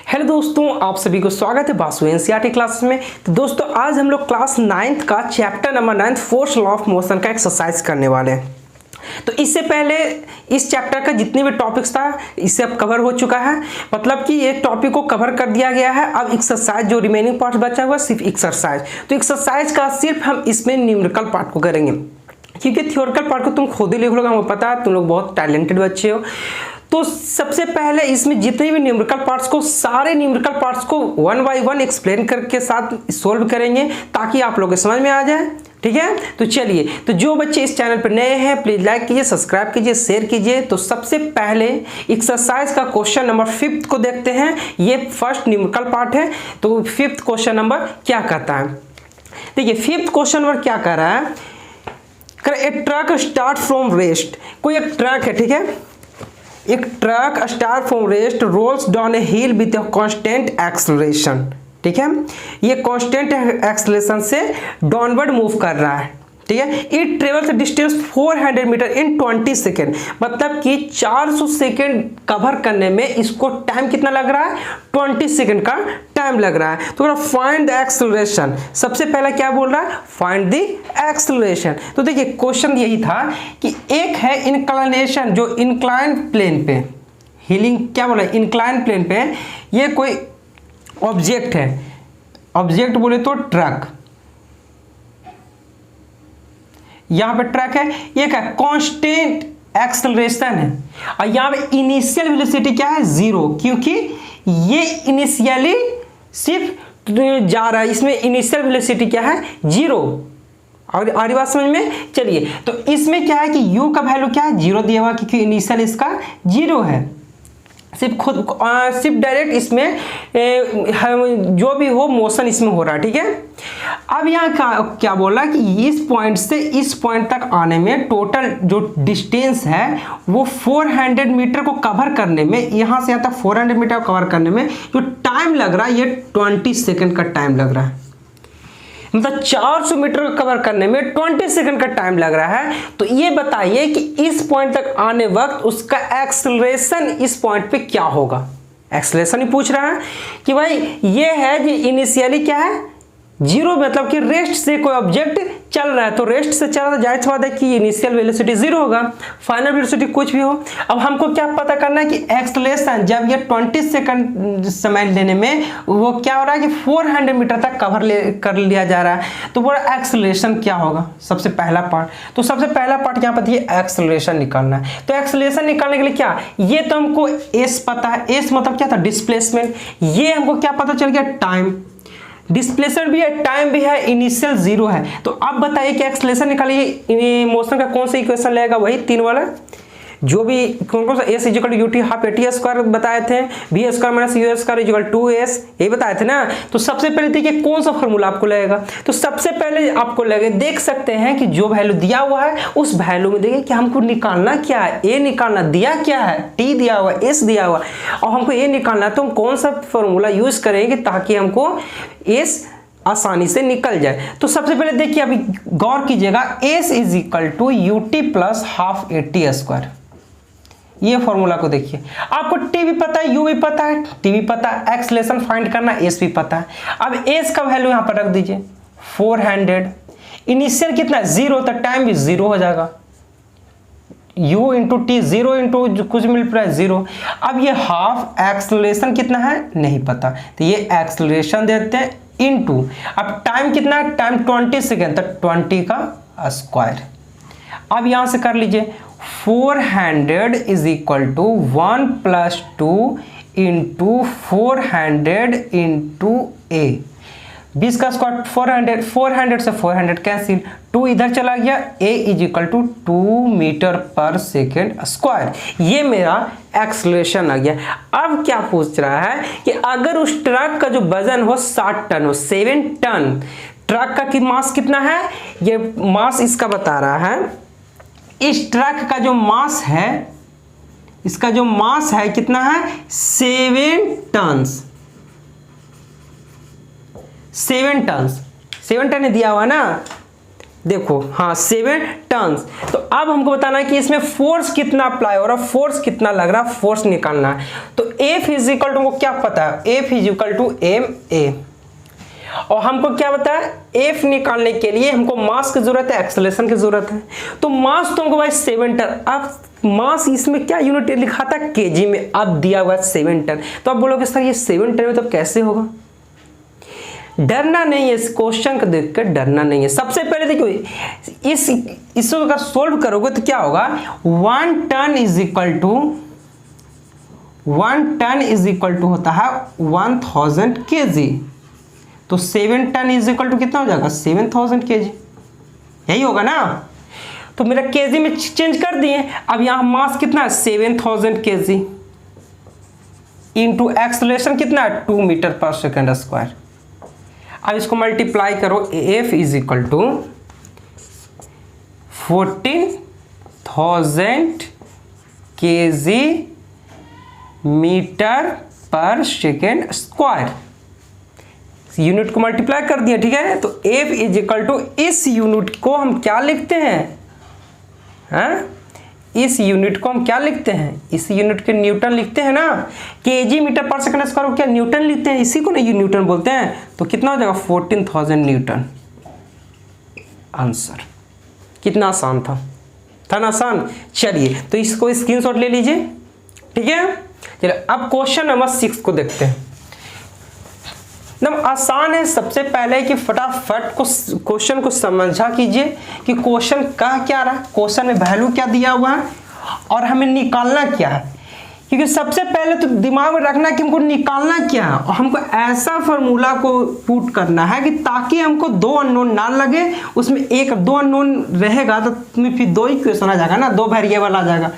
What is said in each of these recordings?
Hello दोस्तों, आप सभी को स्वागत है बासु एनसीईआरटी क्लासेस में। तो दोस्तों आज हम लोग क्लास 9th का chapter number 9 force law of motion का एक्सरसाइज करने वाले हैं। तो इससे पहले इस चैप्टर का जितने भी टॉपिक्स था इससे अब कवर हो चुका है, मतलब कि एक टॉपिक को कवर कर दिया गया है। अब एक्सरसाइज जो रिमेनिंग पार्ट बचा हुआ सिर्फ एक्सरसाइज, तो एक्सरसाइज का सिर्फ हम इसमें न्यूमेरिकल पार्ट को करेंगे, क्योंकि थ्योरेटिकल पार्ट को तुम खुद ही लिख लोगे, हमको पता है तुम लोग बहुत टैलेंटेड बच्चे हो। तो सबसे पहले इसमें जितने भी न्यूमेरिकल पार्ट्स को, सारे न्यूमेरिकल पार्ट्स को 1 बाय 1 एक्सप्लेन करके साथ सोल्व करेंगे ताकि आप लोगों को समझ में आ जाए। ठीक है, तो चलिए, तो जो बच्चे इस चैनल पर नए हैं प्लीज लाइक कीजिए, सब्सक्राइब कीजिए, शेयर कीजिए। तो सबसे पहले एक्सरसाइज का क्वेश्चन नंबर 5 को देखते हैं। ये फर्स्ट न्यूमेरिकल पार्ट है। तो 5th क्वेश्चन नंबर क्या कहता है, देखिए 5th क्वेश्चन नंबर क्या कह रहा है। A truck start from rest, कोई एक ट्रक है, ठीक है, एक truck start from rest rolls down a hill with constant acceleration. ठीक है, ये कांस्टेंट एक्सेलरेशन से डाउनवर्ड मूव कर रहा है। ठीक है, it travels distance 400 metre in 20 second, मतलब कि 400 सेकेंड कवर करने में इसको टाइम कितना लग रहा है, 20 सेकेंड का टाइम लग रहा है। तो फाइंड द एक्सेलरेशन, सबसे पहला क्या बोल रहा है, फाइंड द एक्सेलरेशन। तो देखिए क्वेश्चन यही था कि एक है इंक्लाइनेशन, जो इंक्लाइन प्लेन पे हीलिंग, क्या बोला, इंक्लाइन प्लेन पे ये कोई ऑब्जेक्ट है, ऑब्जेक्ट बोले तो ट्रक, यहां पे ट्रक है, ये क्या कांस्टेंट एक्सेलरेशन है, और यहां पे इनिशियल वेलोसिटी क्या है, 0, क्योंकि ये इनिशियली सिर्फ जा रहा है, इसमें इनिशियल वेलोसिटी क्या है, 0। और आरी बात समझ में, चलिए, तो इसमें क्या है कि u का वैल्यू क्या है, 0 दिया हुआ, क्योंकि इनिशियल इसका 0 है। सिर्फ डायरेक्ट इसमें जो भी हो मोशन इसमें हो रहा है। ठीक है, अब यहाँ क्या बोला कि इस पॉइंट से इस पॉइंट तक आने में टोटल जो डिस्टेंस है वो 400 मीटर को कवर करने में, यहाँ से यहाँ तक 400 मीटर कवर करने में जो टाइम लग रहा है ये 20 सेकेंड का टाइम लग रहा है। मतलब 400 मीटर को कवर करने में 20 सेकंड का टाइम लग रहा है। तो ये बताइए कि इस पॉइंट तक आने वक्त उसका एक्सेलरेशन इस पॉइंट पे क्या होगा। एक्सेलरेशन ही पूछ रहा है कि भाई ये है कि इनिशियली क्या है, 0, मतलब कि रेस्ट से कोई ऑब्जेक्ट चल रहा है, तो रेस्ट से चल रहा है, जाहिर सी बात है कि इनिशियल वेलोसिटी 0 होगा, फाइनल वेलोसिटी कुछ भी हो। अब हमको क्या पता करना है कि एक्सेलरेशन जब ये 20 सेकंड समय लेने में वो क्या हो रहा है कि 400 मीटर तक कवर कर लिया जा रहा है, तो वो एक्सेलरेशन क्या होगा, सबसे पहला पार्ट। तो सबसे पहला पार्ट यहाँ पर एक्सेलरेशन निकालना है। तो एक्सेलरेशन निकालने के लिए क्या, ये तो हमको एस पता है, एस मतलब क्या था, डिस्प्लेसमेंट। ये हमको क्या पता चल गया, टाइम, डिस्प्लेसमेंट भी है, टाइम भी है, इनिशियल 0 है। तो अब बताइए कि एक्सेलरेशन निकालिए, मोशन का कौन सा इक्वेशन लगेगा, वही 3 वाला, जो भी कौन सा, s equal to u t half a t square बताए थे, v square minus u square equal to s, ये बताए थे ना। तो सबसे पहले देखिए कौन सा फॉर्मूला आपको लगेगा। तो सबसे पहले आपको लगे, देख सकते हैं कि जो वैल्यू दिया हुआ है उस वैल्यू में देखिए कि हमको निकालना क्या है, ए निकालना, दिया क्या है, टी दिया हुआ, एस दिया हुआ, और हमको ए निकालना है। तो हम कौन सा फॉर्मूला यूज करेंगे ताकि हमको एस आसानी से निकल जाए। तो सबसे पहले देखिए, अभी गौर कीजिएगा, s is equal to u t plus half a t square, ये फॉर्मूला को देखिए। आपको टी भी पता है, यू भी पता है, टी भी पता है, एक्सेलरेशन फाइंड करना, एस भी पता है। अब एस का वैल्यू यहां पर रख दीजिए 400, इनिशियल कितना 0, तो टाइम भी 0 हो जाएगा, u इंटू टी, 0 इंटू कुछ मिल रहा है 0। अब ये हाफ, एक्सेलरेशन कितना है नहीं पता, तो ये एक्सेलरेशन देते हैं इनटू, अब टाइम कितना है, टाइम 20 सेकेंड, तो 20 का स्क्वायर। अब यहां से कर लीजिए 400 is equal to 1 plus 2 into 400 into a, 20 का स्क्वायर 400, 400 से 400 कैंसिल, 2 इधर चला गया, ए इज इक्वल टू 2 मीटर पर सेकेंड स्क्वायर। ये मेरा एक्सेलरेशन आ गया। अब क्या पूछ रहा है कि अगर उस ट्रक का जो वजन हो 60 टन हो, 7 टन, ट्रक का की मास कितना है, ये मास इसका बता रहा है। इस ट्रक का जो मास है, इसका जो मास है कितना है, 7 टन्स, 7 टन दिया हुआ ना, देखो हाँ 7 टन्स। तो अब हमको बताना है कि इसमें फोर्स कितना अप्लाई हो रहा है, फोर्स कितना लग रहा है, फोर्स निकालना है। तो F इज इक्वल टू, क्या पता है, F is equal to MA। और हमको क्या पता है, F निकालने के लिए हमको मास की जरूरत है, एक्सेलरेशन की जरूरत है। तो मास तो हमको भाई 7 टन। अब मास इसमें क्या यूनिट लिखा था, केजी में, अब दिया हुआ है 7 टन। तो आप बोलोगे सर ये 7 टन में तो कैसे होगा। डरना नहीं है, इस क्वेश्चन को देखकर डरना नहीं है। सबसे पहले देखो इसको अगर सोल्व करोगे तो क्या होगा, 1 ton is equal to, 1 ton is equal to होता है 1000 केजी। तो 7 टन इज इक्वल टू कितना हो जाएगा, 7000 केजी, यही होगा ना। तो मेरा केजी में चेंज कर दिए। अब यहां मास कितना है, 7000 केजी इंटू एक्सेलरेशन कितना है, 2 मीटर पर सेकेंड स्क्वायर। अब इसको मल्टीप्लाई करो, F is equal to 14,000 kg metre पर सेकेंड स्क्वायर। यूनिट को मल्टीप्लाई कर दिया, ठीक है। तो F इज इक्वल टू, इस यूनिट को हम क्या लिखते हैं, इस यूनिट को हम क्या लिखते हैं, इस यूनिट के न्यूटन लिखते हैं ना। केजी मीटर पर सेकंड स्क्वायर को क्या न्यूटन लिखते हैं, इसी को ना न्यूटन बोलते हैं। तो कितना हो जाएगा, 14,000 न्यूटन। आंसर कितना आसान था ना आसान। चलिए तो इसको स्क्रीनशॉट ले लीजिए, ठीक है। चलिए अब क्वेश्चन नंबर 6 को देखते हैं। एकदम आसान है। सबसे पहले कि फटाफट को क्वेश्चन को समझा कीजिए कि क्वेश्चन कह क्या रहा है, क्वेश्चन में वैल्यू क्या दिया हुआ है और हमें निकालना क्या है। क्योंकि सबसे पहले तो दिमाग में रखना कि हमको निकालना क्या है, और हमको ऐसा फार्मूला को पुट करना है कि ताकि हमको 2 अननोन ना लगे, उसमें 1-2 अननोन रहेगा तो तुम्हें फिर 2 इक्वेशन आ जाएगा ना, 2 वेरिएबल आ जाएगा,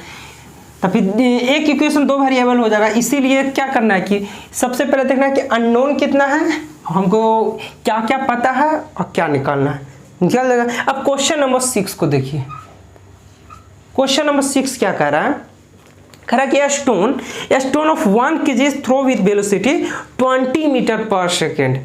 तो फिर एक इक्वेशन 2 वेरिएबल हो जाएगा। इसीलिए क्या करना है कि सबसे पहले देखना है कि अननोन कितना है, हमको क्या क्या पता है और क्या निकालना है, निकाल देगा। अब क्वेश्चन नंबर 6 को देखिए। क्वेश्चन नंबर 6 क्या कह रहा है, कह रहा है कि stone of 1 kg throw with velocity 20 metre पर सेकेंड।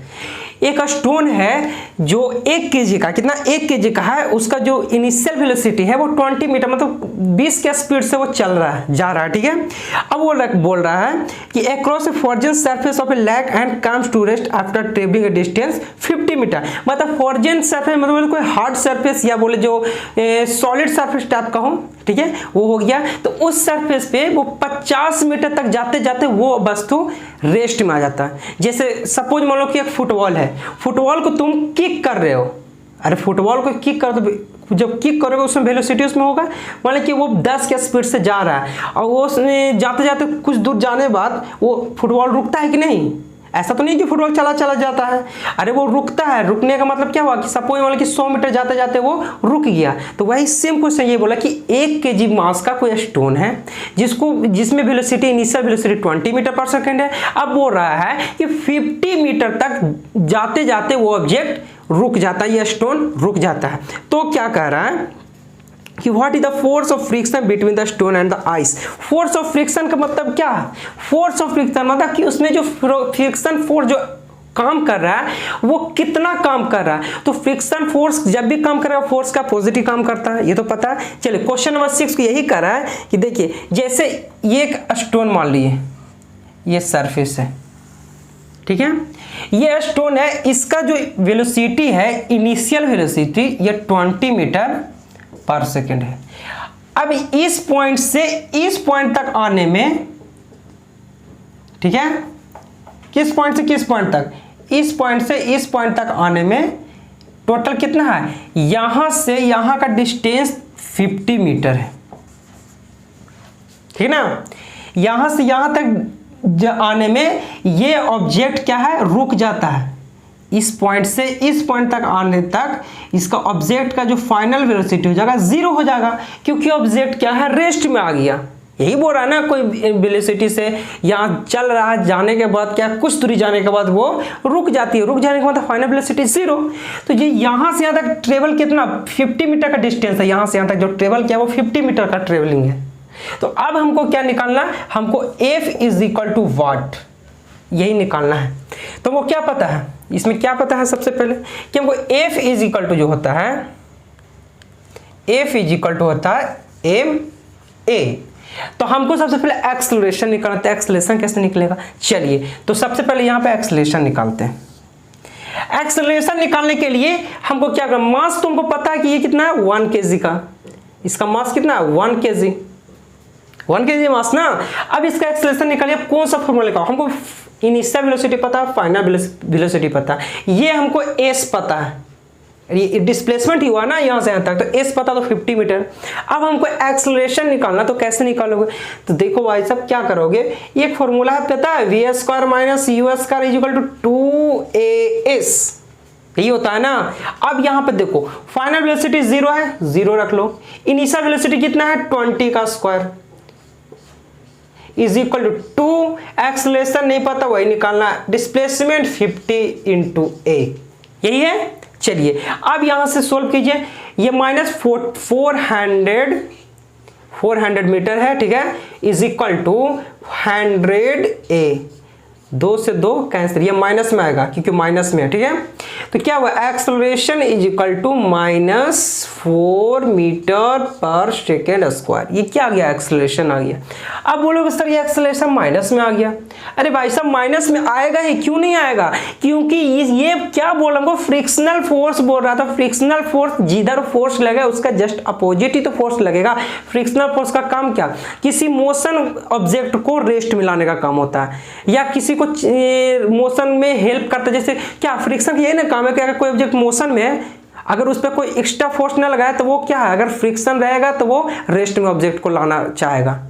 एक स्टोन है जो 1 kg का, कितना 1 kg का है, उसका जो इनिशियल वेलोसिटी है वो 20 मीटर मतलब 20 के स्पीड से वो चल रहा है, जा रहा है, ठीक है। अब वो बोल रहा है कि across a frozen surface of a lake and comes to rest after travelling a distance 50 metre. मतलब फ्रोजन सरफेस मतलब कोई हार्ड सरफेस या बोले जो सॉलिड सरफेस टाइप का हो, ठीक है, वो हो गया। तो उस सरफेस पे वो 50 मीटर तक जाते जाते वो वस्तु रेस्ट में आ जाता है। जैसे सपोज मान लो कि एक फुटबॉल है, फुटबॉल को तुम किक कर रहे हो, अरे फुटबॉल को किक कर दो, जब किक करोगे उसमें वेलोसिटी उसमें होगा, मान लो कि वो 10 के स्पीड से जा रहा है और वो जाते जाते कुछ दूर जाने बाद वो फुटबॉल रुकता है कि नहीं। ऐसा तो नहीं कि फुटबॉल चला जाता है, अरे वो रुकता है। रुकने का मतलब क्या हुआ कि सपोज मान लो कि 100 मीटर जाते जाते वो रुक गया। तो वही सेम क्वेश्चन ये बोला कि 1 kg मास का कोई स्टोन है जिसमें वेलोसिटी इनिशियल वेलोसिटी 20 मीटर पर सेकेंड है। अब बोल रहा है कि 50 मीटर तक जाते जाते वो ऑब्जेक्ट रुक जाता है, ये स्टोन रुक जाता है। तो क्या कह रहा है कि what is the force of friction between the stone and the ice. Force of friction का मतलब क्या है, फोर्स ऑफ फ्रिक्शन मतलब कि उसमें जो फ्रिक्शन फोर्स जो काम कर रहा है वो कितना काम कर रहा है। तो फ्रिक्शन फोर्स जब भी काम कर रहा है फोर्स का पॉजिटिव काम करता है, ये तो पता है। चलिए क्वेश्चन नंबर 6 को यही कर रहा है कि देखिए जैसे ये एक स्टोन मान लिए, ये सरफेस है, ठीक है, ये स्टोन है, इसका जो वेलोसिटी है इनिशियल वेलोसिटी ये 20 मीटर पर सेकेंड है। अब इस पॉइंट से इस पॉइंट तक आने में, ठीक है, किस पॉइंट से किस पॉइंट तक, इस पॉइंट से इस पॉइंट तक आने में टोटल कितना है, यहां से यहां का डिस्टेंस 50 मीटर है, ठीक ना। यहां से यहां तक आने में ये ऑब्जेक्ट क्या है, रुक जाता है। इस पॉइंट से इस पॉइंट तक आने तक इसका ऑब्जेक्ट का जो फाइनल वेलोसिटी हो जाएगा 0 हो जाएगा, क्योंकि ऑब्जेक्ट क्या है, रेस्ट में आ गया। यही बोल रहा है ना, कोई वेलोसिटी से यहाँ चल रहा है, जाने के बाद क्या कुछ दूरी जाने के बाद वो रुक जाती है, रुक जाने के बाद फाइनल वेलोसिटी 0। तो ये यहाँ से यहाँ तक ट्रेवल कितना, 50 मीटर का डिस्टेंस है, यहाँ से यहाँ तक जो ट्रेवल किया वो 50 मीटर का ट्रेवलिंग है। तो अब हमको क्या निकालना, हमको F इज इक्वल टू वाट, यही निकालना है। तो वो क्या पता है, इसमें क्या पता है सबसे पहले कि हमको F इज इक्वल टू जो होता है F इज इक्वल टू होता है एम ए। तो हमको सबसे पहले एक्सेलरेशन निकालना है। एक्सेलरेशन कैसे निकलेगा, चलिए तो सबसे पहले यहाँ पे एक्सेलरेशन निकालते हैं। एक्सेलरेशन निकालने के लिए हमको क्या करना, मास तुमको पता है कि ये कितना है 1 kg का, इसका मास कितना है 1 kg, 1 kg मास ना। अब इसका एक्सेलरेशन निकालिए, कौन सा फॉर्मूला निकालो, हमको इनिशियल वेलोसिटी पता है, फाइनल वेलोसिटी पता है, ये हमको एस पता है, ये डिस्प्लेसमेंट ही हुआ ना यहाँ से यहाँ तक, तो एस पता तो 50 मीटर। अब हमको एक्सेलरेशन निकालना, तो कैसे निकालोगे, तो देखो भाई साहब क्या करोगे, एक फॉर्मूला है पता है v square minus u square is equal to 2as, यही होता है ना। अब यहाँ पे देखो फाइनल वेलोसिटी 0 है, 0 रख लो, इनिशियल वेलोसिटी कितना है 20 का square is equal to 2, acceleration नहीं पता वही निकालना, डिस्प्लेसमेंट 50 इंटू ए, यही है। चलिए अब यहां से सोल्व कीजिए, ये माइनस 400 मीटर है, ठीक है, इज इक्वल टू 100 ए, 2 से 2 कैंसिल, ये माइनस में आएगा क्योंकि माइनस में है, ठीक है। तो क्या हुआ, acceleration is equal to -4 metre पर सेकेंड स्क्वायर, ये क्या आ गया, एक्सेलरेशन आ गया। अब बोलोगे सर ये एक्सेलरेशन माइनस में आ गया, अरे भाई साहब माइनस में आएगा ही, क्यों नहीं आएगा, क्योंकि ये क्या बोल रहा हूँ, फ्रिक्शनल फोर्स बोल रहा था। फ्रिक्शनल फोर्स जिधर फोर्स लगेगा उसका जस्ट अपोजिट ही तो फोर्स लगेगा। फ्रिक्शनल फोर्स का काम क्या, किसी मोशन ऑब्जेक्ट को रेस्ट में लाने का काम होता है, या किसी को मोशन में हेल्प करता है। जैसे क्या फ्रिक्शन यही ना काम है कि अगर कोई ऑब्जेक्ट मोशन में है, अगर उस पर कोई एक्स्ट्रा फोर्स ना लगाए तो वो क्या है, अगर फ्रिक्शन रहेगा तो वो रेस्ट में ऑब्जेक्ट को लाना चाहेगा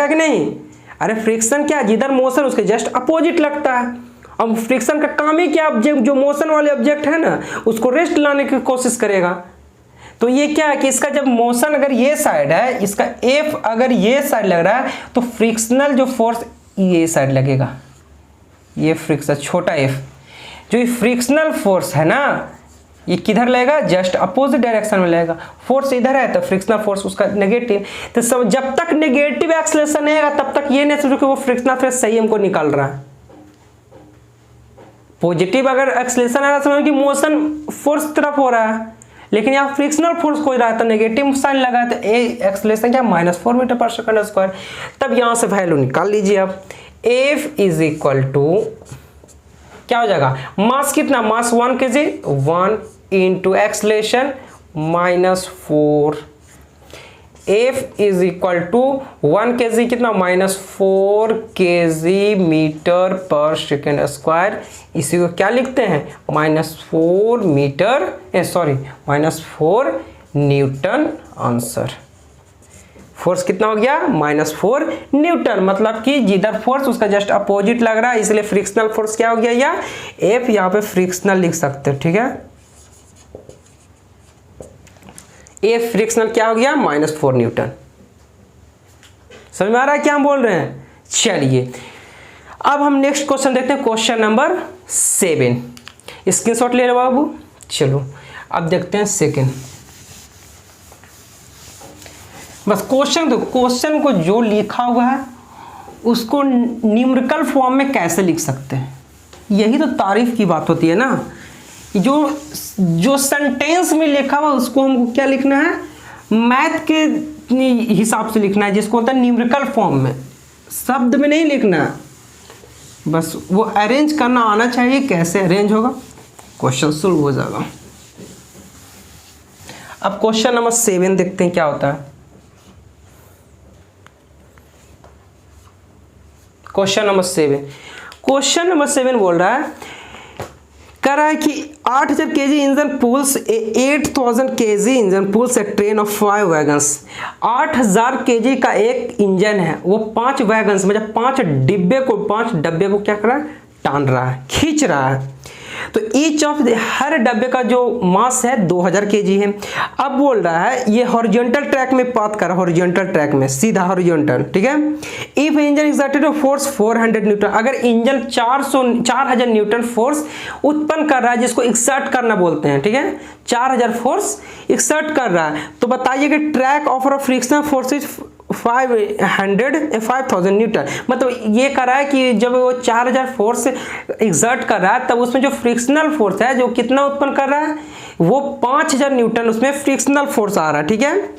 कि नहीं। अरे फ्रिक्शन क्या, जिधर मोशन उसके जस्ट अपोजिट लगता है। अब फ्रिक्शन का काम ही क्या, ऑब्जेक्ट जो मोशन वाले ऑब्जेक्ट है ना उसको रेस्ट लाने की कोशिश करेगा। तो ये क्या है कि इसका जब मोशन अगर ये साइड है, इसका एफ अगर ये साइड लग रहा है तो फ्रिक्शनल जो फोर्स ये साइड लगेगा, ये फ्रिक्शन छोटा एफ, जो फ्रिक्शनल फोर्स है ना ये किधर लगेगा, जस्ट अपोजिट डायरेक्शन में लगेगा। फोर्स इधर है तो फ्रिक्शनल फोर्स उसका नेगेटिव, तो सब जब तक नेगेटिव एक्सेलरेशन रहेगा तब तक ये नहीं सोचो कि वो फ्रिक्शनल फोर्स सही हमको निकाल रहा है। पॉजिटिव अगर एक्सेलरेशन आ रहा है समझो कि मोशन फोर्स तरफ हो रहा है, लेकिन यहाँ फ्रिक्शनल फोर्स कोई रहा है तो नेगेटिव साइन लगा है, तो एक्सेलरेशन क्या -4 मीटर पर सेकंड स्क्वायर। तब यहाँ से वैल्यू निकाल लीजिए आप, एफ इज इक्वल टू क्या हो जाएगा, मास कितना, mass 1 kg, 1 into acceleration -4, F is equal to 1 kg कितना, -4 kg मीटर पर सेकेंड स्क्वायर। इसी को क्या लिखते हैं, -4 मीटर -4 न्यूटन आंसर। फोर्स कितना हो गया, -4 न्यूटन, मतलब कि जिधर फोर्स उसका जस्ट अपोजिट लग रहा है, इसलिए फ्रिक्शनल फोर्स क्या हो गया, या एफ यहाँ पे फ्रिक्शनल लिख सकते हो, ठीक है। एफ फ्रिक्शनल क्या हो गया, -4 न्यूटन। समझ में आ रहा है क्या हम बोल रहे हैं। चलिए अब हम नेक्स्ट क्वेश्चन देखते हैं, क्वेश्चन नंबर 7। स्क्रीनशॉट ले लो बाबू। चलो अब देखते हैं सेकंड। बस क्वेश्चन को जो लिखा हुआ है उसको न्यूमेरिकल फॉर्म में कैसे लिख सकते हैं, यही तो तारीफ की बात होती है ना। जो सेंटेंस में लिखा हुआ उसको हमको क्या लिखना है, मैथ के हिसाब से लिखना है, जिसको होता है न्यूमेरिकल फॉर्म में, शब्द में नहीं लिखना है, बस वो अरेंज करना आना चाहिए। कैसे अरेंज होगा, क्वेश्चन सॉल्व हो जाएगा। अब क्वेश्चन नंबर 7 देखते हैं क्या होता है। क्वेश्चन नंबर 7 बोल रहा है, कह रहा है कि 8000 kg engine pulls 8000 kg engine pulls a train of 5 wagons. 8000 kg का एक इंजन है, वो 5 वैगन्स मतलब 5 डब्बे को क्या कर रहा है, टान रहा है, खींच रहा है। तो ईच ऑफ हर डब्बे का जो मास है 2000 kg है। अब बोल रहा है ये हॉरिजॉन्टल ट्रैक में पाथ कर रहा है, हॉरिजॉन्टल ट्रैक में सीधा हॉरिजॉन्टल, ठीक है। If engine exerted force 400 Newton, अगर इंजन 4000 न्यूटन फोर्स उत्पन्न कर रहा है, जिसको एक्सर्ट करना बोलते हैं, ठीक है, 4000 फोर्स एक्सर्ट कर रहा है, तो बताइए कि track of frictional force is 5000 Newton. मतलब ये कर रहा है कि जब वो 4000 फोर्स एक्सर्ट कर रहा है तब उसमें जो फ्रिक्शनल फोर्स है जो कितना उत्पन्न कर रहा है, वो 5000 न्यूटन उसमें फ्रिक्शनल फोर्स आ रहा है, ठीक है।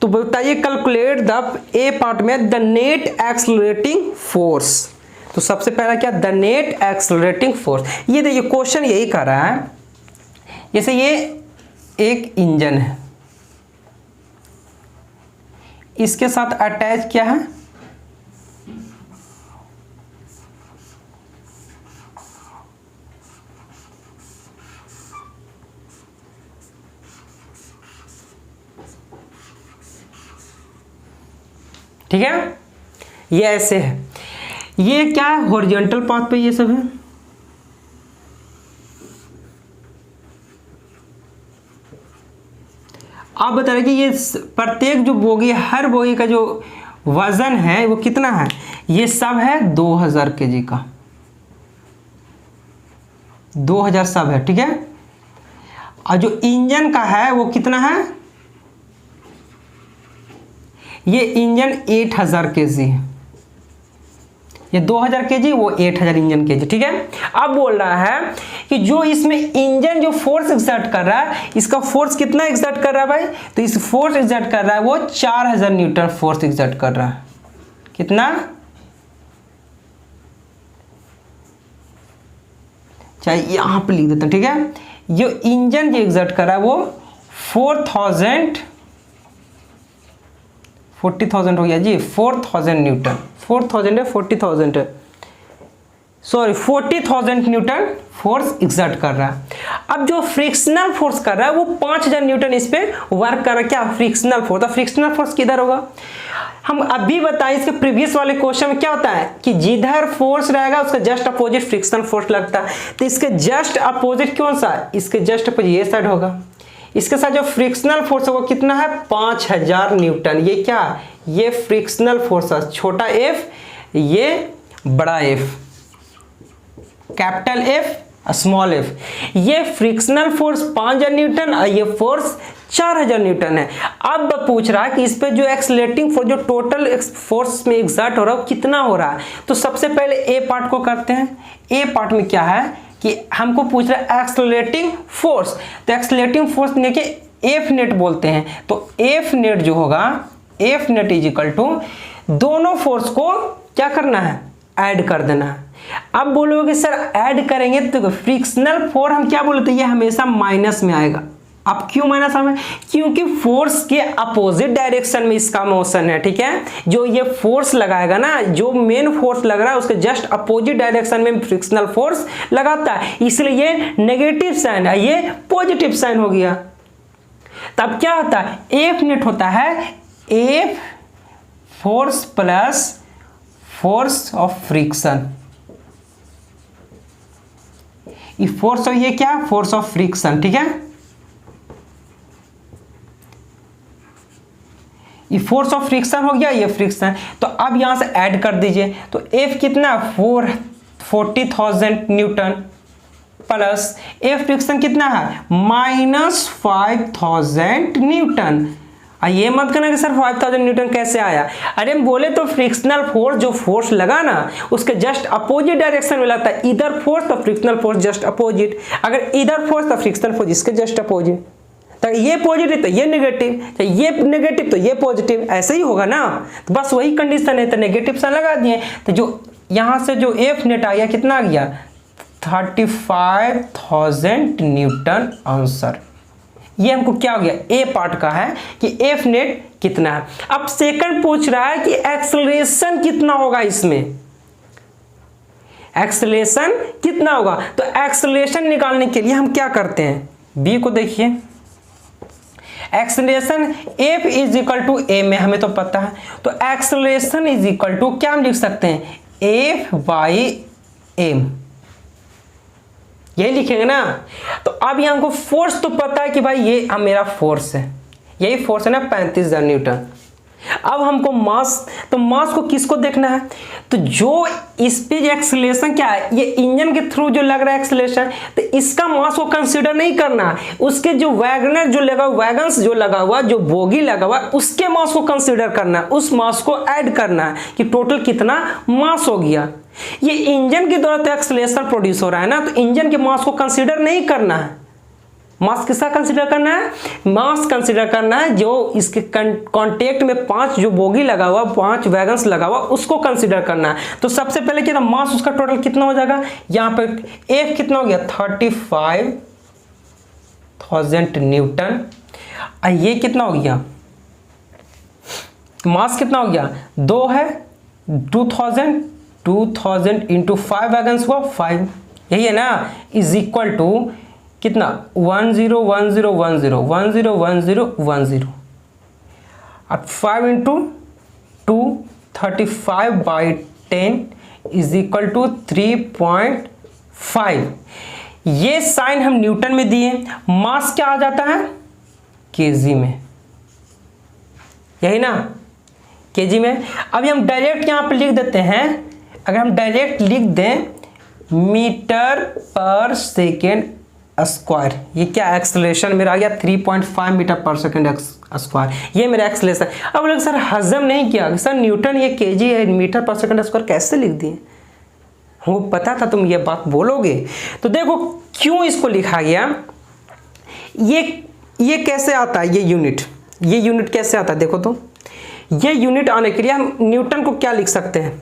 तो बताइए कैलकुलेट द ए पार्ट में द नेट एक्सेलरेटिंग फोर्स। तो सबसे पहला क्या, द नेट एक्सेलरेटिंग फोर्स। ये देखिए क्वेश्चन यही कर रहा है, जैसे ये एक इंजन है, इसके साथ अटैच क्या है, ठीक है, ये ऐसे है, ये क्या है, हॉरिजॉन्टल पाथ पे ये सब है। आप बता रहे कि ये प्रत्येक जो बोगी, हर बोगी का जो वजन है वो कितना है, ये सब है 2000 kg का, 2000 सब है, ठीक है। और जो इंजन का है वो कितना है, ये इंजन 8000 kg है, ये 2000 kg, वो 8000 इंजन kg, ठीक है। अब बोल रहा है कि जो इसमें इंजन जो फोर्स एक्सर्ट कर रहा है, इसका फोर्स कितना एक्सर्ट कर रहा है भाई, तो इस फोर्स एक्सर्ट कर रहा है वो 4000 न्यूटन फोर्स एक्सर्ट कर रहा है। कितना, चाहे यहां पे लिख देता हूं, ठीक है। जो इंजन जो एक्सर्ट कर रहा है वो 40,000 हो गया जी, 4000 न्यूटन, 4000 है, 40,000 है, सॉरी 40,000 न्यूटन फोर्स एक्सर्ट कर रहा है। अब जो फ्रिक्शनल फोर्स कर रहा है वो 5000 न्यूटन इस पे वर्क कर रहा है, क्या, फ्रिक्शनल फोर्स। तो फ्रिक्शनल फोर्स किधर होगा, हम अभी बताएं, इसके प्रीवियस वाले क्वेश्चन में क्या होता है कि जिधर फोर्स रहेगा उसका जस्ट अपोजिट फ्रिक्शनल फोर्स लगता है। तो इसके जस्ट अपोजिट कौन सा है, इसके जस्ट अपोजिट ये साइड होगा। इसके साथ जो फ्रिक्शनल फोर्स होगा कितना है, 5000 न्यूटन। ये क्या, ये फ्रिक्शनल फोर्स है, छोटा एफ, ये बड़ा F, capital F, small F. ये फ्रिक्शनल फोर्स 5000 न्यूटन और ये फोर्स 4000 न्यूटन है। अब पूछ रहा है कि इस पे जो एक्सेलरेटिंग फोर्स, जो टोटल फोर्स में एक्सर्ट हो रहा है कितना हो रहा है। तो सबसे पहले ए पार्ट को करते हैं। ए पार्ट में क्या है कि हमको पूछ रहा है एक्सेलरेटिंग फोर्स। तो एक्सेलरेटिंग फोर्स देखिए एफ नेट बोलते हैं। तो एफ नेट जो होगा, F net is equal to, दोनों फोर्स को क्या करना है, ऐड कर देना है। अब बोलोगे सर ऐड करेंगे तो फ्रिक्शनल फोर्स हम क्या बोलते हैं, ये हमेशा माइनस में आएगा। अब क्यों माइनस में, क्योंकि फोर्स के अपोजिट डायरेक्शन में इसका मोशन है, ठीक है। जो ये फोर्स लगाएगा ना, जो मेन फोर्स लग रहा है उसके जस्ट अपोजिट डायरेक्शन में फ्रिक्शनल फोर्स लगाता है, इसलिए ये नेगेटिव साइन है, ये पॉजिटिव साइन हो गया। तब क्या होता है, एफ नेट होता है F force plus force of friction. ये फोर्स, ये क्या, फोर्स ऑफ फ्रिक्शन, ठीक है। ये फोर्स ऑफ फ्रिक्शन हो गया, ये फ्रिक्शन। तो अब यहां से ऐड कर दीजिए, तो एफ कितना, 40,000 न्यूटन प्लस एफ फ्रिक्शन कितना है, -5000 न्यूटन। ये मत करना कि सर 5000 न्यूटन कैसे आया। अरे हम बोले तो फ्रिक्शनल फोर्स, जो फोर्स लगा ना उसके जस्ट अपोजिट डायरेक्शन में लगता है। इधर फोर्स तो फ्रिक्शनल फोर्स जस्ट अपोजिट, अगर इधर फोर्स तो फ्रिक्शनल फोर्स इसके जस्ट अपोजिट। तो ये पॉजिटिव तो ये नेगेटिव, तो ये नेगेटिव तो ये पॉजिटिव, ऐसे ही होगा ना। तो बस वही कंडीशन है, तो नेगेटिव साइन लगा दिए। तो जो यहाँ से जो एफ नेट आ गया कितना आ गया, 35,000 न्यूटन आंसर। ये हमको क्या हो गया, ए पार्ट का है कि एफ नेट कितना है। अब सेकंड पूछ रहा है कि एक्सेलरेशन कितना होगा, इसमें एक्सेलरेशन कितना होगा। तो एक्सेलरेशन निकालने के लिए हम क्या करते हैं, बी को देखिए, acceleration F is equal to A में हमें तो पता है। तो एक्सेलरेशन इज इक्वल टू क्या हम लिख सकते हैं, एफ बाई एम, यही लिखेंगे ना। तो अब यहाँ हमको फोर्स तो पता है कि भाई ये मेरा फोर्स है, यही फोर्स है ना 35,000 न्यूटन। अब हमको मास, तो मास को किसको देखना है, तो जो इस पे एक्सेलरेशन क्या है, ये इंजन के थ्रू जो लग रहा है एक्सेलरेशन, तो इसका मास को कंसीडर नहीं करना। उसके जो वैगनर जो लगा, वैगन्स जो लगा हुआ, जो बोगी लगा हुआ, उसके मास को कंसीडर करना, उस मास को ऐड करना है कि टोटल कितना मास हो गया। ये इंजन के द्वारा तो एक्सेलरेशन प्रोड्यूस हो रहा है ना, तो इंजन के मास को कंसीडर नहीं करना है। मास किसका कंसीडर करना है? मास कंसीडर करना है जो इसके कांटेक्ट में 5 जो बोगी लगा हुआ, 5 वैगन्स लगा हुआ, उसको कंसीडर करना है। तो सबसे पहले क्या था, मास उसका टोटल कितना हो जाएगा, यहाँ पे F कितना हो गया 35,000 न्यूटन। ये कितना हो गया, मास कितना हो गया 2 है, 2000 इंटू 5 वैगन्स हुआ 5, यही है ना, इज इक्वल टू कितना 101010101010। अब 5 इंटू 2 35/10 इज इक्वल टू 3.5। ये साइन हम न्यूटन में दिए, मास क्या आ जाता है केजी में, यही ना, केजी में। अभी हम डायरेक्ट यहां पे लिख देते हैं, अगर हम डायरेक्ट लिख दें मीटर पर सेकेंड स्क्वायर, ये क्या एक्सेलरेशन मेरा आ गया 3.5 मीटर पर सेकेंड स्क्वायर, ये मेरा एक्सेलरेशन। अब लोग सर हजम नहीं किया सर, न्यूटन ये केजी है, मीटर पर सेकेंड स्क्वायर कैसे लिख दिए, वो पता था तुम ये बात बोलोगे। तो देखो क्यों इसको लिखा गया, ये कैसे आता है, ये यूनिट कैसे आता है, देखो तो ये यूनिट आने के लिए हम न्यूटन को क्या लिख सकते हैं,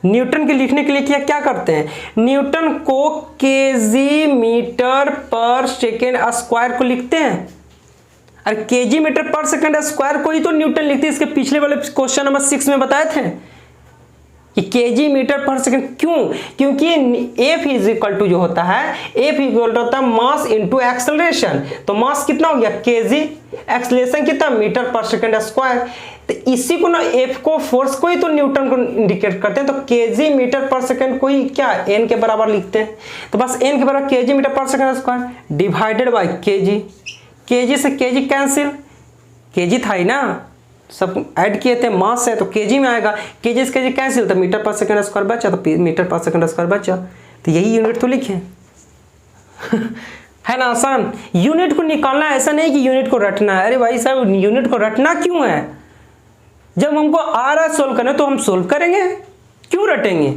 न्यूटन के लिखने के लिए क्या करते हैं, न्यूटन को केजी मीटर पर सेकेंड स्क्वायर को लिखते हैं। अरे केजी मीटर पर सेकेंड स्क्वायर को ही तो न्यूटन लिखते हैं, इसके पिछले वाले क्वेश्चन नंबर 6 में बताए थे कि केजी मीटर पर सेकेंड। क्यों? क्योंकि F इज इक्वल टू जो होता है, F इक्वल टू होता है मास इनटू एक्सेलरेशन। तो मास कितना हो गया केजी, एक्सेलरेशन कितना मीटर पर सेकेंड स्क्वायर। तो इसी को ना F को, फोर्स को ही तो न्यूटन को इंडिकेट करते हैं। तो केजी मीटर पर सेकेंड को ही क्या n के बराबर लिखते हैं। तो बस n के बराबर केजी मीटर पर second square divided by KG, KG से केजी कैंसिल, केजी था ही ना, सब ऐड किए थे, मास है तो केजी में आएगा, केजी से केजी कैंसिल, तो मीटर पर सेकंड स्क्वायर बचा, तो मीटर पर सेकंड स्क्वायर बचा। तो यही यूनिट तो लिखे है ना, आसान। यूनिट को निकालना, ऐसा नहीं कि यूनिट को रटना है। अरे भाई साहब यूनिट को रटना क्यों है, जब हमको आ रहा है सोल्व करने तो हम सोल्व करेंगे, क्यों रटेंगे,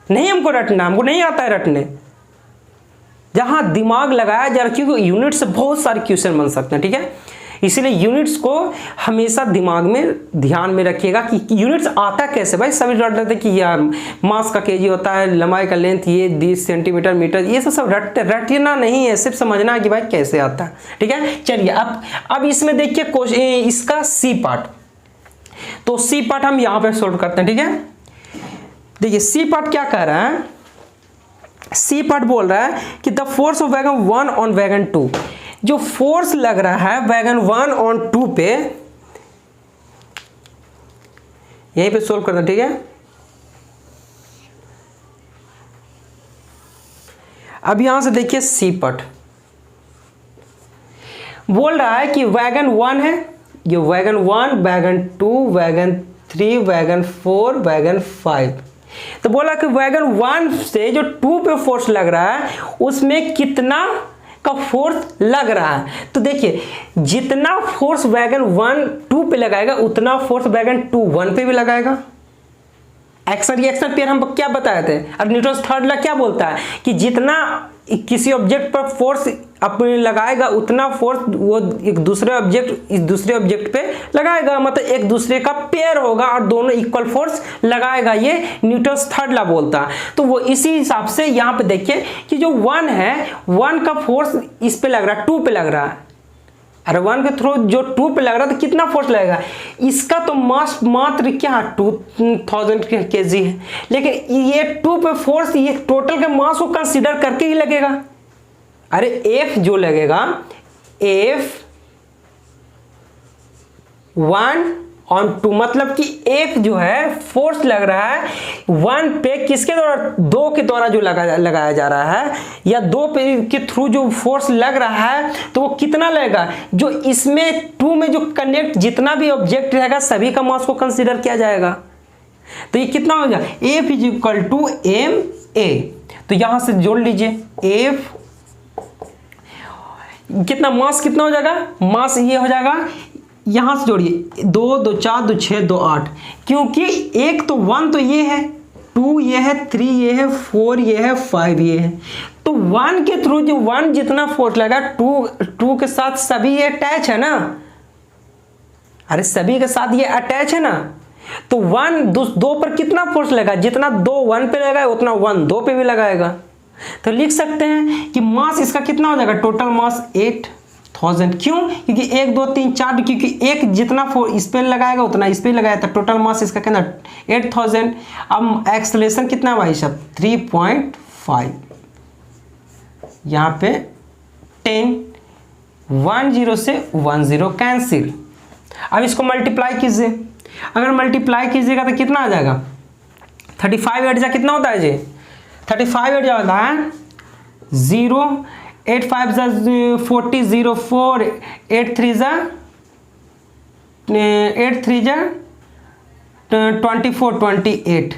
नहीं हमको रटना, हमको नहीं आता है रटने। जहां दिमाग लगाया जा रहा, क्योंकि यूनिट से बहुत सारे क्वेश्चन बन सकते हैं, ठीक है। इसीलिए यूनिट्स को हमेशा दिमाग में ध्यान में रखिएगा कि यूनिट्स आता कैसे। भाई सभी रट रहे थे कि यार मास का केजी होता है, लंबाई का लेंथ ये 20 सेंटीमीटर मीटर, ये सब रटना नहीं है, सिर्फ समझना है कि भाई कैसे आता है, ठीक है। चलिए अब इसमें देखिए इसका सी पार्ट, तो सी पार्ट हम यहाँ पे सोल्व करते हैं, ठीक है। देखिए सी पार्ट क्या कह रहा है, सी पार्ट बोल रहा है कि the force of wagon 1 on wagon 2, जो फोर्स लग रहा है वैगन 1 ऑन 2 पे, यहीं पे सोल्व करना, ठीक है। अब यहां से देखिए सी पार्ट बोल रहा है कि वैगन 1 है, ये wagon 1, wagon 2, wagon 3, wagon 4, wagon 5। तो बोला कि वैगन 1 से जो 2 पे फोर्स लग रहा है उसमें कितना का फोर्स लग रहा है। तो देखिए जितना फोर्स वैगन 1 2 पे लगाएगा उतना फोर्स वैगन 2 1 पे भी लगाएगा। एक्शन रिएक्शन पेयर हम क्या बताए थे, और न्यूटन थर्ड लॉ क्या बोलता है कि जितना किसी ऑब्जेक्ट पर फोर्स अपने लगाएगा उतना फोर्स वो एक दूसरे ऑब्जेक्ट इस दूसरे ऑब्जेक्ट पे लगाएगा, मतलब एक दूसरे का पेयर होगा और दोनों इक्वल फोर्स लगाएगा, ये न्यूटन थर्ड लॉ बोलता है। तो वो इसी हिसाब से यहाँ पे देखिए कि जो 1 है 1 का फोर्स इस पे लग रहा है 2 पे लग रहा है, अरे 1 के थ्रू जो 2 पे लग रहा है तो कितना फोर्स लगेगा, इसका तो मास मात्र क्या 2000 केजी है, लेकिन ये 2 पे फोर्स ये टोटल के मास को कंसीडर करके ही लगेगा। अरे F जो लगेगा F1 ऑन 2, मतलब कि F जो है फोर्स लग रहा है 1 पे किसके द्वारा, 2 के द्वारा जो लगाया जा रहा है, या 2 पे के थ्रू जो फोर्स लग रहा है तो वो कितना लगेगा, जो इसमें 2 में जो कनेक्ट जितना भी ऑब्जेक्ट रहेगा सभी का मास को कंसीडर किया जाएगा। तो ये कितना हो जाएगा F is equal to ma। तो यहां से जोड़ लीजिए F कितना मास कितना हो जाएगा, मास ये हो जाएगा, यहां से जोड़िए 2 2 4 2 6 2 8, क्योंकि एक तो 1 तो ये है 2 ये है, 3 ये है, 4 ये है, 5 ये है। तो 1 के थ्रू जो 1 जितना फोर्स लगा 2 के साथ सभी ये अटैच है ना, अरे सभी के साथ ये अटैच है ना। तो 1 2 पर कितना फोर्स लगा, जितना 2 1 पे लगाए उतना 1 2 पे भी लगाएगा। तो लिख सकते हैं कि मास इसका कितना हो जाएगा, टोटल मास 8000। क्यों? क्योंकि 1 2 3 4, क्योंकि एक जितना इस पे लगाएगा उतना इस पे लगाया, तो टोटल मास इसका कितना 8000। अब एक्सेलरेशन कितना भाई साहब 3.5, यहाँ पे 10 10 से 10 कैंसिल। अब इसको मल्टीप्लाई कीजिए, अगर मल्टीप्लाई कीजिएगा तो कितना आ जाएगा 35 8 जा कितना होता है जी 35 8 जा होता है 0 8 5 जा 40 0 4 8 3 जा 8 3 जा 24 28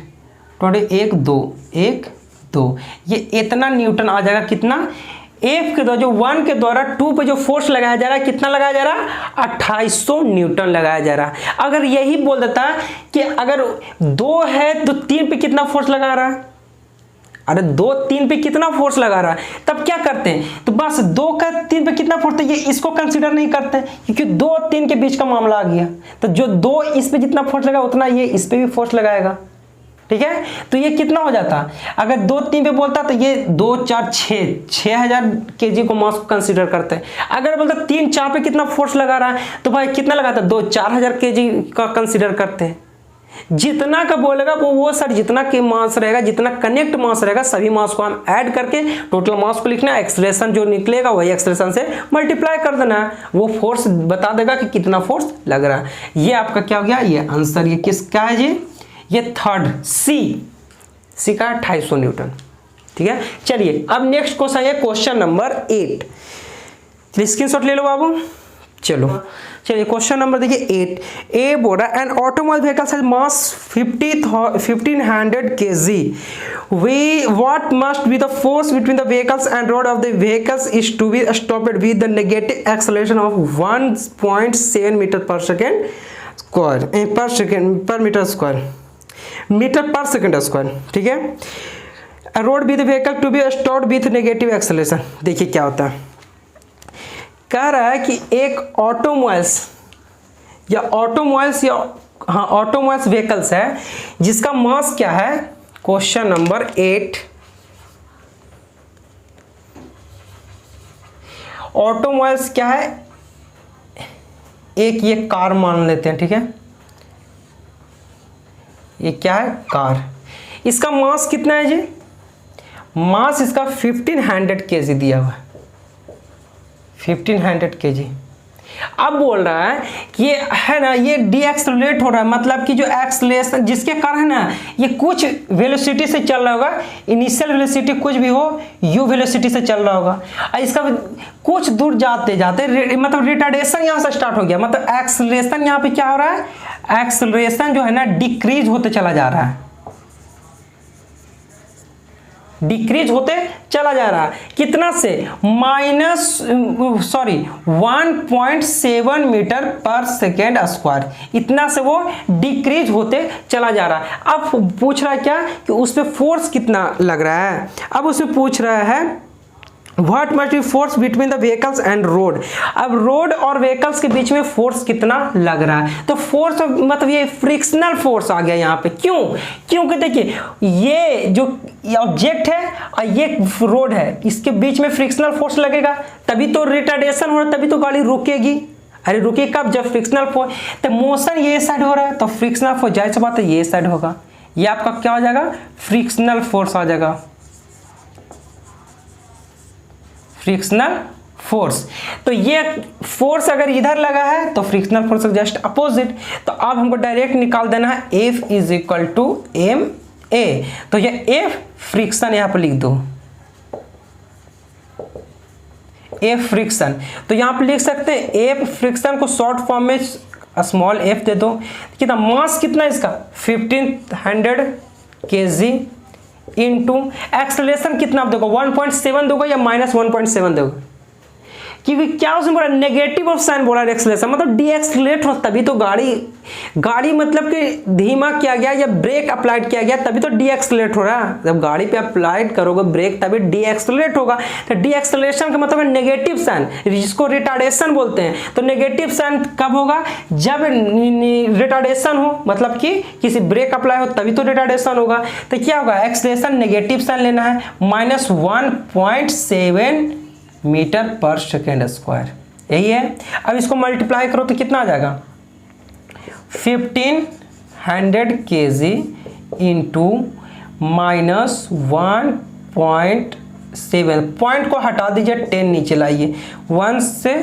21 2 1 2, ये इतना न्यूटन आ जाएगा। कितना F के द्वारा जो 1 के द्वारा 2 पे जो फोर्स लगाया जा रहा है, कितना लगाया जा रहा है 2800 न्यूटन लगाया जा रहा है। अगर यही बोल देता कि अगर 2 है तो 3 पे कितना फोर्स लगा रहा है, अरे 2 3 पे कितना फोर्स लगा रहा है, तब क्या करते हैं, तो बस 2 का 3 पे कितना फोर्स है ये इसको कंसीडर नहीं करते, क्योंकि 2 और 3 के बीच का मामला आ गया। तो जो 2 इस पे जितना फोर्स लगा उतना ये इस पे भी फोर्स लगाएगा, ठीक है। तो ये कितना हो जाता, अगर 2 3 पे बोलता तो ये 2 4 6 6000 केजी को मास को कंसीडर करते हैं। अगर बोलता 3 4 पे कितना फोर्स लगा रहा है तो भाई कितना लगाता 2 4000 केजी का कंसीडर करते हैं। जितना का बोलेगा वो सर जितना के मास रहेगा, जितना कनेक्ट मास रहेगा सभी मास को हम ऐड करके टोटल मास को लिखना है, एक्सेलरेशन जो निकलेगा वही एक्सेलरेशन से मल्टीप्लाई कर देना है, वो फोर्स बता देगा कि कितना फोर्स लग रहा है। ये आपका क्या हो गया, ये आंसर ये किसका है जी, ये थर्ड सी का 2800 न्यूटन, ठीक है। चलिए अब नेक्स्ट क्वेश्चन है क्वेश्चन नंबर 8, स्क्रीनशॉट ले लो बाबू। चलो चलिए क्वेश्चन नंबर देखिए 8 ए बोल रहा है an automobile vehicle has mass 1500 kg, we what must be the force between the vehicles and road of the vehicles is to be stopped with the negative acceleration of 1.7 meter per second square per meter square metre पर second square, ठीक है। Road with vehicle to be stopped with negative acceleration. देखिए क्या होता है, कह रहा है कि एक ऑटोमोबाइल्स या ऑटोमोबाइल्स व्हीकल्स है जिसका मास क्या है, क्वेश्चन नंबर 8 ऑटोमोबाइल्स क्या है, एक ये कार मान लेते हैं, ठीक है। ये क्या है, कार, इसका मास कितना है जी, मास इसका 1500 kg दिया हुआ है, 1500 kg। अब बोल रहा है कि ये है ना, ये डीएक्सेलरेट हो रहा है, मतलब कि जो एक्सेलरेशन जिसके कारण है ना ये कुछ वेलोसिटी से चल रहा होगा, इनिशियल वेलोसिटी कुछ भी हो यू वेलोसिटी से चल रहा होगा, और इसका कुछ दूर जाते जाते मतलब रिटार्डेशन यहाँ से स्टार्ट हो गया, मतलब एक्सेलरेशन यहाँ पे क्या हो रहा है, एक्सेलरेशन जो है ना डिक्रीज होते चला जा रहा है, डिक्रीज होते चला जा रहा है। कितना से, 1.7 मीटर पर सेकेंड स्क्वायर, इतना से वो डिक्रीज होते चला जा रहा है। अब पूछ रहा है क्या कि उस पे फोर्स कितना लग रहा है, अब उसमें पूछ रहा है What must be force between the vehicles and road। अब रोड और व्हीकल्स के बीच में फोर्स कितना लग रहा है, तो फोर्स मतलब ये फ्रिक्शनल फोर्स आ गया यहाँ पे। क्यों, क्योंकि देखिए ये जो ऑब्जेक्ट है और ये रोड है, इसके बीच में फ्रिक्शनल फोर्स लगेगा तभी तो रिटार्डेशन हो रहा है, तभी तो गाड़ी रुकेगी। अरे रुके कब, जब फ्रिक्शनल फोर्स, तो मोशन ये साइड हो रहा है तो फ्रिक्शनल फोर्स जाहिर सी बात है ये साइड होगा, ये आपका क्या हो जाएगा, फ्रिक्शनल फोर्स आ जाएगा, फ्रिक्शनल फोर्स। तो ये फोर्स अगर इधर लगा है तो फ्रिक्शनल फोर्स जस्ट अपोजिट, तो अब हमको डायरेक्ट निकाल देना है F is equal to m a, तो ये F फ्रिक्शन यहां पर लिख दो, F फ्रिक्शन, तो यहां पर लिख सकते हैं F फ्रिक्शन को शॉर्ट फॉर्म में स्मॉल f दे दो। कितना मास कितना इसका 1500 kg इंटू एक्सेलरेशन कितना आप दोगे 1.7 दोगे या -1.7 दोगे, क्योंकि क्या उसने बोला, नेगेटिव ऑफ साइन बोला एक्सेलरेशन, मतलब डीएक्सलेट हो तभी तो गाड़ी मतलब कि धीमा किया गया या ब्रेक अप्लाइड किया गया तभी तो डीएक्सलेट हो रहा है। जब गाड़ी पे अप्लाइड करोगे ब्रेक तभी डीएक्सलेट होगा। तो डीएक्सलेशन का मतलब है नेगेटिव साइन, जिसको रिटार्डेशन बोलते हैं। तो नेगेटिव साइन कब होगा, जब रिटार्डेशन हो, मतलब कि किसी ब्रेक अप्लाई हो तभी तो रिटार्डेशन होगा। तो क्या होगा, एक्सेलरेशन नेगेटिव साइन लेना है, -1.7 मीटर पर सेकेंड स्क्वायर, यही है। अब इसको मल्टीप्लाई करो तो कितना आ जाएगा, 1500 kg इंटू -1.7, पॉइंट को हटा दीजिए, 10 नीचे लाइए, 1 से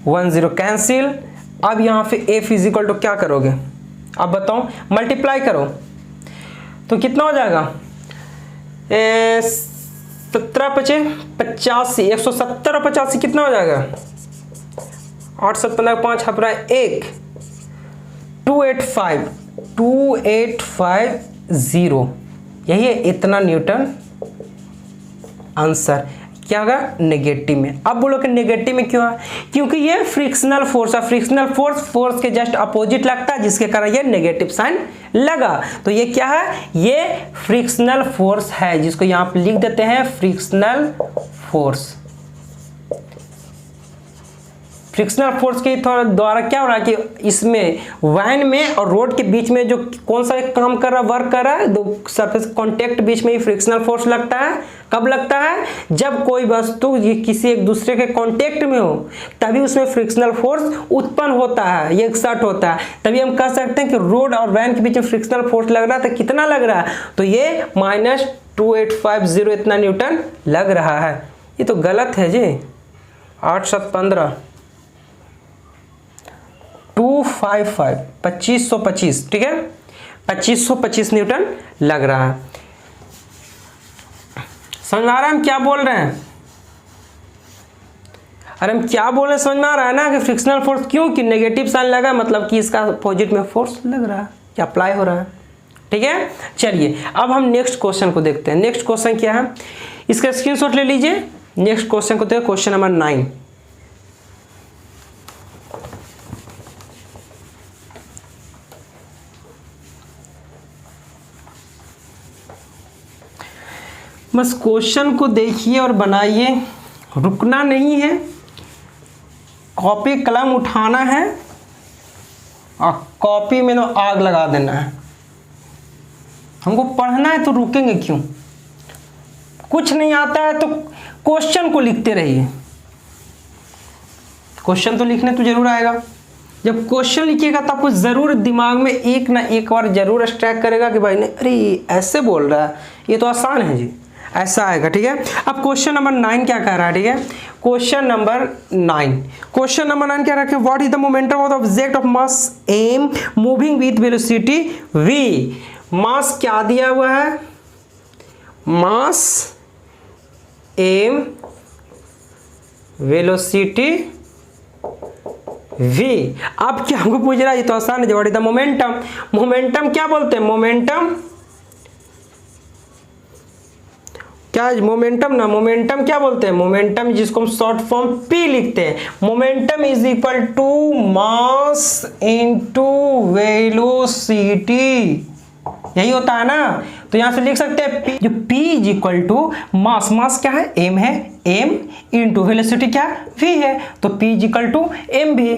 10 कैंसिल। अब यहाँ पे F इजिकल टू क्या करोगे, अब बताओ, मल्टीप्लाई करो तो कितना हो जाएगा, 17×5 = 85, 170 और 85 कितना हो जाएगा, 8 7 15 5 हपरा 1, 2850, यही है इतना न्यूटन आंसर। क्या होगा, नेगेटिव में। अब बोलो कि नेगेटिव में क्यों है, क्योंकि ये फ्रिक्शनल फोर्स है, फ्रिक्शनल फोर्स के जस्ट अपोजिट लगता है, जिसके कारण ये नेगेटिव साइन लगा। तो ये क्या है, ये फ्रिक्शनल फोर्स है, जिसको यहां पे लिख देते हैं फ्रिक्शनल फोर्स। फ्रिक्शनल फोर्स के द्वारा क्या हो रहा है कि इसमें वैन में और रोड के बीच में जो कौन सा एक काम कर रहा है, वर्क कर रहा है, दो सरफेस कांटेक्ट बीच में ही फ्रिक्शनल फोर्स लगता है। कब लगता है, जब कोई वस्तु ये किसी एक दूसरे के कांटेक्ट में हो तभी उसमें फ्रिक्शनल फोर्स उत्पन्न होता है, ये एक्सर्ट होता है। तभी हम कह सकते हैं कि रोड और वैन के बीच में फ्रिक्शनल फोर्स लग रहा है, तो कितना लग रहा है, तो ये -2850 इतना न्यूटन लग रहा है। ये तो गलत है जी, 8 7 15 255 2525, ठीक है, 2525 न्यूटन लग रहा है। समझ में आ रहा है हम क्या बोल रहे हैं, अरे हम क्या बोल रहे हैं समझ में आ रहा है ना, कि फ्रिक्शनल फोर्स क्यों, कि नेगेटिव साइन लगा, मतलब कि इसका अपोजिट में फोर्स लग रहा है या अप्लाई हो रहा है, ठीक है। चलिए अब हम नेक्स्ट क्वेश्चन को देखते हैं। नेक्स्ट क्वेश्चन क्या है, इसका स्क्रीनशॉट ले लीजिए। नेक्स्ट क्वेश्चन को देखो, क्वेश्चन नंबर 9। बस क्वेश्चन को देखिए और बनाइए, रुकना नहीं है, कॉपी कलम उठाना है और कॉपी में तो आग लगा देना है। हमको पढ़ना है तो रुकेंगे क्यों, कुछ नहीं आता है तो क्वेश्चन को लिखते रहिए। क्वेश्चन तो लिखने तो जरूर आएगा, जब क्वेश्चन लिखिएगा तो आपको जरूर दिमाग में एक ना एक बार जरूर स्ट्राइक करेगा कि भाई ने अरे ऐसे बोल रहा है, ये तो आसान है जी, ऐसा आएगा, ठीक है। अब क्वेश्चन नंबर 9 क्या कह रहा है, ठीक है, क्वेश्चन नंबर 9 क्या रहा है, what is the momentum of the object of mass m moving with velocity v। मास क्या दिया हुआ है, मास m वेलोसिटी v। अब क्या हमको पूछ रहा है, ये तो आसान है, what is the momentum. Momentum क्या बोलते हैं, मोमेंटम क्या, मोमेंटम ना, मोमेंटम क्या बोलते हैं, मोमेंटम जिसको हम शॉर्ट फॉर्म p लिखते हैं, momentum is equal to mass into velocity, यही होता है ना। तो यहां से लिख सकते हैं p, जो p is equal to mass, mass क्या है, m है, m इनटू वेलोसिटी क्या है, v है, तो p is equal to m भी,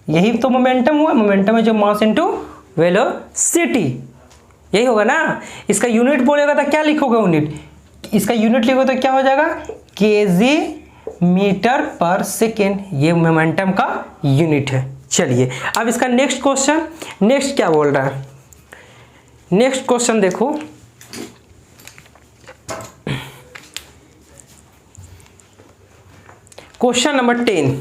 यही तो मोमेंटम हुआ। मोमेंटम है जो मास इनटू वेलोसिटी, यही होगा ना। इसका यूनिट बोलेगा तो क्या लिखोगे यूनिट, इसका यूनिट लिखो तो क्या हो जाएगा, केजी मीटर पर सेकेंड, ये मोमेंटम का यूनिट है। चलिए अब इसका नेक्स्ट क्वेश्चन, नेक्स्ट क्या बोल रहा है, नेक्स्ट क्वेश्चन देखो, क्वेश्चन नंबर 10।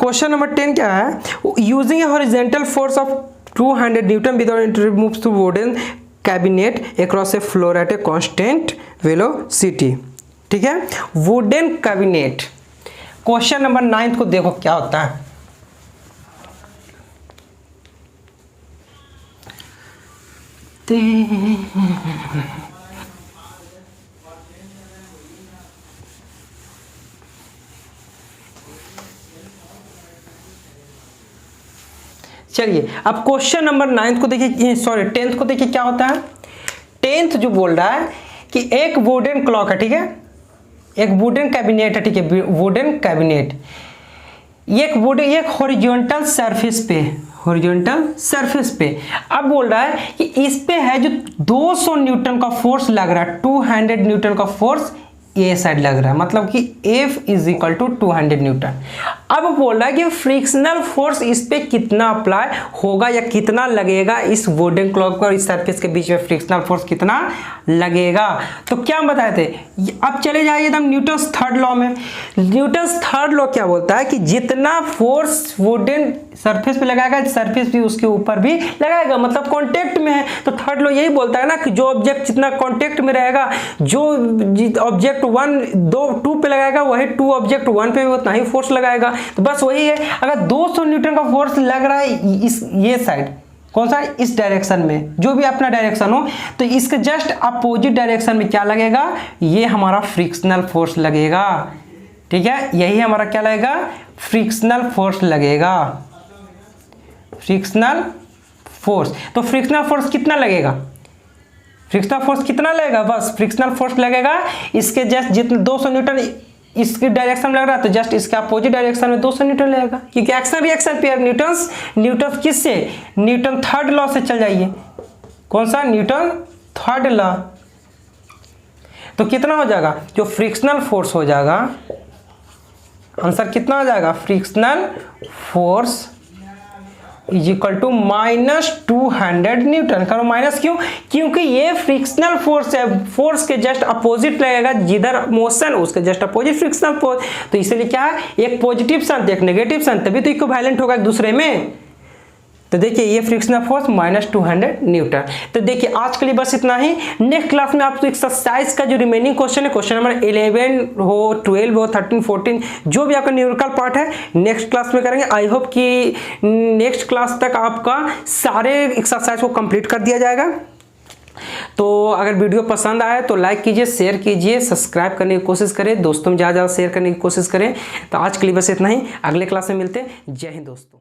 क्वेश्चन नंबर 10 क्या है, using A horizontal force of 200 Newton without it moves to wooden cabinet across a floor at a constant velocity, ठीक है, वुडन कैबिनेट। क्वेश्चन नंबर 9 को देखो क्या होता है, चलिए अब क्वेश्चन नंबर 9 को देखिए, सॉरी 10th को देखिए क्या होता है। 10th जो बोल रहा है कि एक वुडन क्लॉक है, ठीक है, एक वुडन कैबिनेट है, ठीक है, वुडन कैबिनेट, एक हॉरिजॉन्टल सरफेस पे, हॉरिजॉन्टल सरफेस पे। अब बोल रहा है कि इस पे है जो 200 न्यूटन का फोर्स लग रहा है, 200 न्यूटन का फोर्स ये साइड लग रहा है, मतलब कि F = 200 न्यूटन। अब बोल रहा है कि फ्रिक्शनल फोर्स इस पे कितना अप्लाई होगा या कितना लगेगा, इस वुडन क्लॉक और इस सरफेस के बीच में फ्रिक्शनल फोर्स कितना लगेगा। तो क्या बताए थे, अब चले जाइए एकदम न्यूटन्स थर्ड लॉ में। न्यूटन्स थर्ड लॉ क्या बोलता है कि जितना फोर्स वुडन सरफेस पे लगाएगा, सरफेस भी उसके ऊपर भी लगाएगा, मतलब कांटेक्ट में है। तो थर्ड लॉ यही बोलता है ना कि जो ऑब्जेक्ट जितना कांटेक्ट में रहेगा, जो ऑब्जेक्ट 2 पे लगाएगा वही 2 ऑब्जेक्ट 1 पे भी उतना ही फोर्स लगाएगा। तो बस वही है, अगर 200 न्यूटन का फोर्स लग रहा है इस ये साइड, कौन सा, इस डायरेक्शन में, जो भी अपना डायरेक्शन हो, तो इसके जस्ट अपोजिट डायरेक्शन में क्या लगेगा, ये हमारा फ्रिक्शनल फोर्स लगेगा, ठीक है, यही हमारा क्या लगेगा, फ्रिक्शनल फोर्स लगेगा, फ्रिक्शनल फोर्स। तो फ्रिक्शनल फोर्स कितना लगेगा, फ्रिक्शनल फोर्स कितना लगेगा, बस फ्रिक्शनल फोर्स लगेगा इसके जस्ट जितने 200 न्यूटन इसके डायरेक्शन में लग रहा है, तो जस्ट इसके अपोजिट डायरेक्शन में 200 न्यूटन लगेगा, क्योंकि एक्शन रिएक्शन पेयर न्यूटन किससे, न्यूटन थर्ड लॉ से चल जाइए, कौन सा, न्यूटन थर्ड लॉ। तो कितना हो जाएगा, जो फ्रिक्शनल फोर्स हो जाएगा, आंसर कितना हो जाएगा, फ्रिक्शनल फोर्स = -200 न्यूटन। करो माइनस क्यों, क्योंकि ये फ्रिक्शनल फोर्स है, फोर्स के जस्ट अपोजिट लगेगा, जिधर मोशन उसके जस्ट अपोजिट फ्रिक्शनल फोर्स। तो इसलिए क्या है, एक पॉजिटिव सन एक नेगेटिव सन, तभी तो इक्विवेलेंट होगा एक दूसरे में। तो देखिए ये फ्रिक्शनल फोर्स -200 न्यूटन। तो देखिए आज के लिए बस इतना ही। नेक्स्ट क्लास में आपको एक्सरसाइज का जो रिमेनिंग क्वेश्चन है, क्वेश्चन नंबर 11 हो, 12 हो, 13, 14, जो भी आपका न्यूमेरिकल पार्ट है नेक्स्ट क्लास में करेंगे। आई होप कि नेक्स्ट क्लास तक आपका सारे एक्सरसाइज को कंप्लीट कर दिया जाएगा। तो अगर वीडियो पसंद आए तो लाइक कीजिए, शेयर कीजिए, सब्सक्राइब करने की कोशिश करें, दोस्तों में ज़्यादा शेयर करने की कोशिश करें। तो आज के लिए बस इतना ही, अगले क्लास में मिलते हैं। जय हिंद दोस्तों।